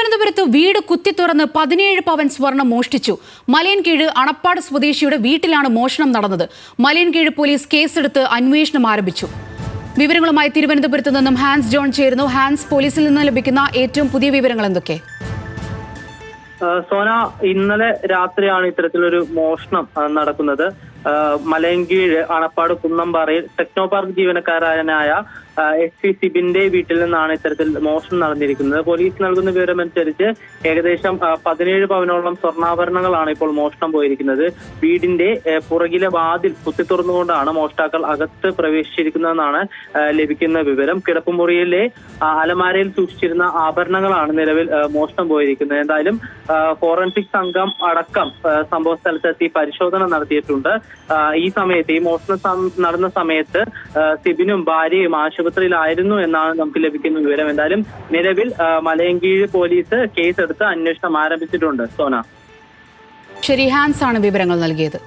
തിരുവനന്തപുരത്ത് വീട് കുത്തി തുറന്ന് 17 പവൻ സ്വർണം മോഷ്ടിച്ചു. മലയൻകീഴ് അണപ്പാട് സ്വദേശിയുടെ വീട്ടിലാണ് മോഷണം നടന്നത്. മലയൻകീഴ് പോലീസ് കേസെടുത്ത് അന്വേഷണം ആരംഭിച്ചു. വിവരങ്ങളുമായി തിരുവനന്തപുരത്ത് നിന്നും ഹാൻസ് ജോൺ ചേരുന്നു. ഹാൻസ്, പോലീസിൽ നിന്ന് ലഭിക്കുന്ന ഏറ്റവും പുതിയ വിവരങ്ങൾ എന്തൊക്കെ? സോന, ഇന്നലെ രാത്രിയാണ് ഇത്തരത്തിലൊരു മോഷണം നടക്കുന്നത്. മലയൻകീഴ് അണപ്പാട് കുന്നംപാറയിൽ ടെക്നോ പാർക്ക് ജീവനക്കാരനായ SP സിബിന്റെ വീട്ടിൽ നിന്നാണ് ഇത്തരത്തിൽ മോഷണം നടന്നിരിക്കുന്നത്. പോലീസ് നൽകുന്ന വിവരമനുസരിച്ച് ഏകദേശം 17 പവനോളം സ്വർണ്ണാഭരണങ്ങളാണ് ഇപ്പോൾ മോഷണം പോയിരിക്കുന്നത്. വീടിന്റെ പുറകിലെ വാതിൽ കുത്തി തുറന്നുകൊണ്ടാണ് മോഷ്ടാക്കൾ അകത്ത് പ്രവേശിച്ചിരിക്കുന്നതെന്നാണ് ലഭിക്കുന്ന വിവരം. കിടപ്പുമുറിയിലെ അലമാരയിൽ സൂക്ഷിച്ചിരുന്ന ആഭരണങ്ങളാണ് നിലവിൽ മോഷണം പോയിരിക്കുന്നത്. എന്തായാലും ഫോറൻസിക് സംഘം അടക്കം സംഭവ സ്ഥലത്തെത്തി പരിശോധന നടത്തിയിട്ടുണ്ട്. ഈ സമയത്ത്, ഈ മോഷണം നടന്ന സമയത്ത് സിബിനും ഭാര്യയും ആശുപത്രിയിലായിരുന്നു എന്നാണ് നമുക്ക് ലഭിക്കുന്ന വിവരം. എന്തായാലും നിലവിൽ മലയൻകീഴ് പോലീസ് കേസെടുത്ത് അന്വേഷണം ആരംഭിച്ചിട്ടുണ്ട്. സോന, ശരി, ഹാൻസ് ആണ് വിവരങ്ങൾ നൽകിയത്.